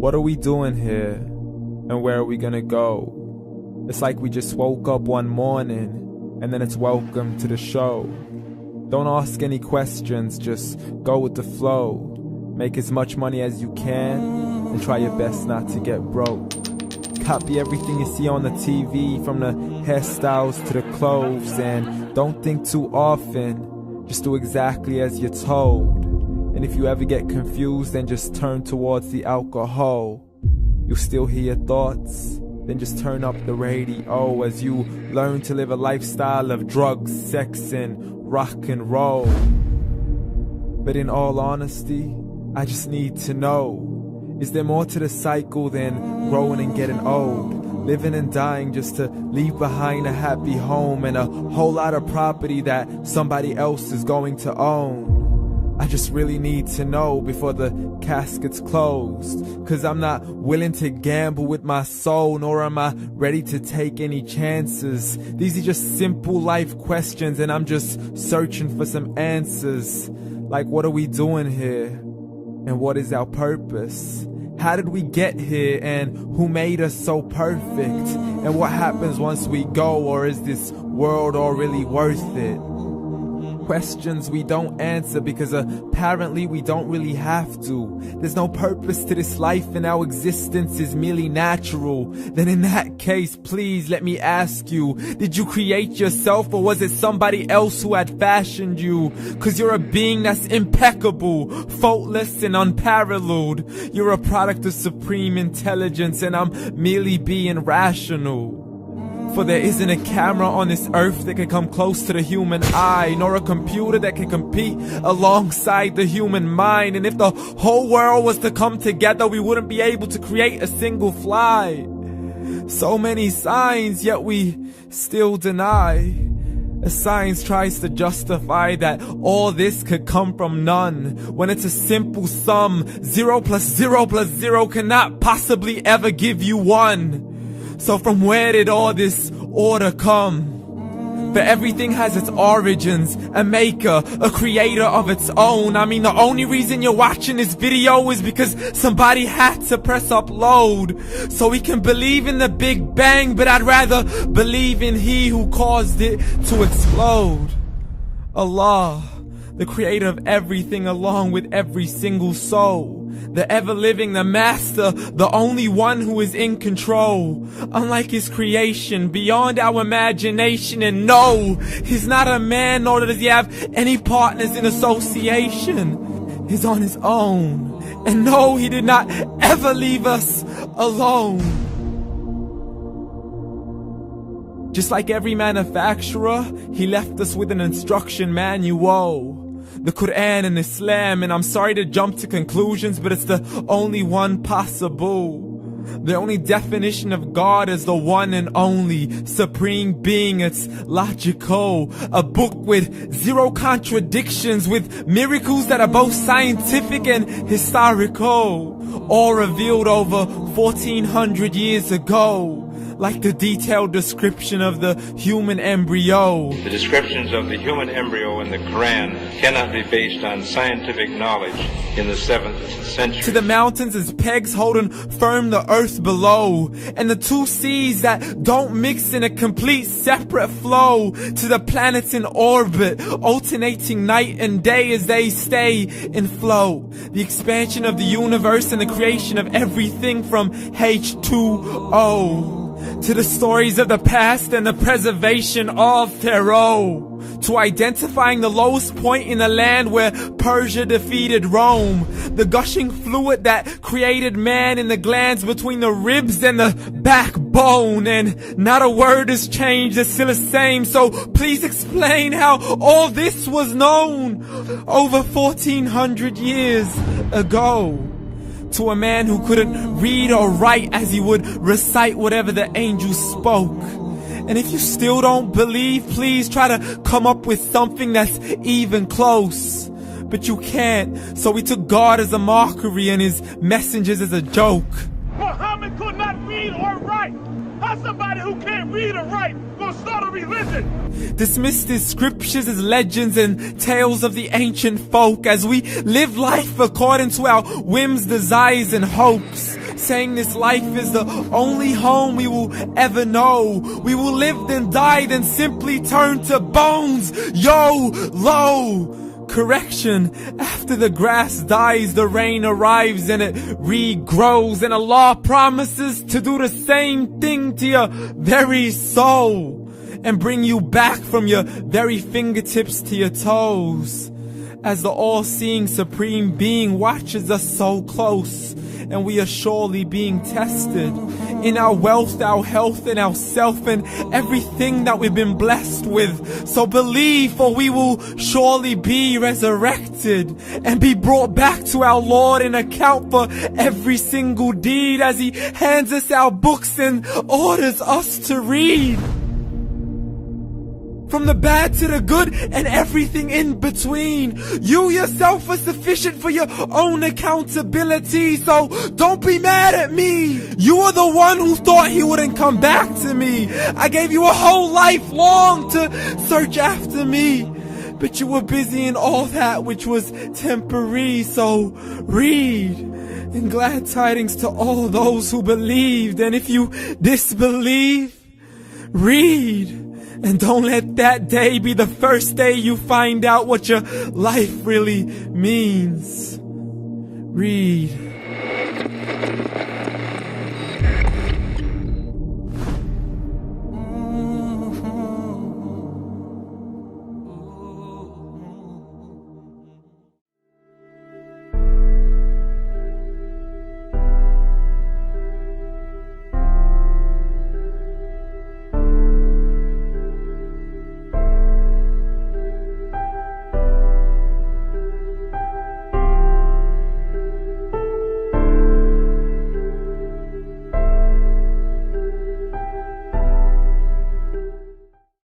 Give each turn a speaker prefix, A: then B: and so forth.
A: What are we doing here? And where are we gonna go? It's like we just woke up one morning and then it's welcome to the show. Don't ask any questions, just go with the flow. Make as much money as you can and try your best not to get broke. Copy everything you see on the TV, from the hairstyles to the clothes, and don't think too often, just do exactly as you're told. And if you ever get confused, then just turn towards the alcohol. You'll still hear your thoughts, then just turn up the radio as you learn to live a lifestyle of drugs, sex, and rock and roll. But in all honesty, I just need to know, is there more to the cycle than growing and getting old? Living and dying just to leave behind a happy home and a whole lot of property that somebody else is going to own. I just really need to know before the casket's closed, 'cause I'm not willing to gamble with my soul, nor am I ready to take any chances. These are just simple life questions and I'm just searching for some answers. Like, what are we doing here? And what is our purpose? How did we get here, and who made us so perfect? And what happens once we go, or is this world all really worth it? Questions we don't answer because apparently we don't really have to. There's no purpose to this life and our existence is merely natural. Then in that case, please let me ask you, did you create yourself or was it somebody else who had fashioned you? 'Cause you're a being that's impeccable, faultless and unparalleled. You're a product of supreme intelligence and I'm merely being rational. For there isn't a camera on this earth that can come close to the human eye, nor a computer that can compete alongside the human mind. And if the whole world was to come together, we wouldn't be able to create a single fly. So many signs, yet we still deny. As science tries to justify that all this could come from none, when it's a simple sum. 0 plus 0 plus 0 cannot possibly ever give you 1. So from where did all this order come? For everything has its origins, a maker, a creator of its own. I mean, the only reason you're watching this video is because somebody had to press upload. So we can believe in the Big Bang, but I'd rather believe in He who caused it to explode. Allah, the creator of everything along with every single soul. The ever-living, the master, the only one who is in control. Unlike his creation, beyond our imagination. And no, he's not a man, nor does he have any partners in association. He's on his own. And no, he did not ever leave us alone. Just like every manufacturer, he left us with an instruction manual. The Quran and Islam, and I'm sorry to jump to conclusions, but it's the only one possible. The only definition of God is the one and only supreme being. It's logical, a book with 0 contradictions, with miracles that are both scientific and historical, all revealed over 1400 years ago. Like the detailed description of the human embryo.
B: The descriptions of the human embryo in the Quran cannot be based on scientific knowledge in the 7th century.
A: To the mountains as pegs holding firm the earth below, and the 2 seas that don't mix in a complete separate flow. To the planets in orbit, alternating night and day as they stay in flow. The expansion of the universe and the creation of everything from H2O. To the stories of the past and the preservation of Pharaoh. To identifying the lowest point in the land where Persia defeated Rome. The gushing fluid that created man in the glands between the ribs and the backbone. And not a word has changed, it's still the same. So please explain how all this was known over 1400 years ago. To a man who couldn't read or write as he would recite whatever the angels spoke. And if you still don't believe, please try to come up with something that's even close. But you can't, so we took God as a mockery and his messengers as a joke.
C: Muhammad could not read or write. How's somebody who can't read or write gonna start a religion?
A: Dismissed his scriptures as legends and tales of the ancient folk as we live life according to our whims, desires, and hopes. saying this life is the only home we will ever know. We will live then die then simply turn to bones. YOLO! Correction, after the grass dies, the rain arrives and it regrows, and Allah promises to do the same thing to your very soul and bring you back from your very fingertips to your toes, as the all-seeing supreme being watches us so close, and we are surely being tested in our wealth, our health, and our self, and everything that we've been blessed with. So believe, for we will surely be resurrected and be brought back to our Lord and account for every single deed, as He hands us our books and orders us to read. From the bad to the good and everything in between. You yourself are sufficient for your own accountability, so don't be mad at me. You are the one who thought He wouldn't come back to me. I gave you a whole life long to search after me, but you were busy in all that which was temporary. So read, and glad tidings to all those who believed. And if you disbelieve, read. And don't let that day be the first day you find out what your life really means. Read.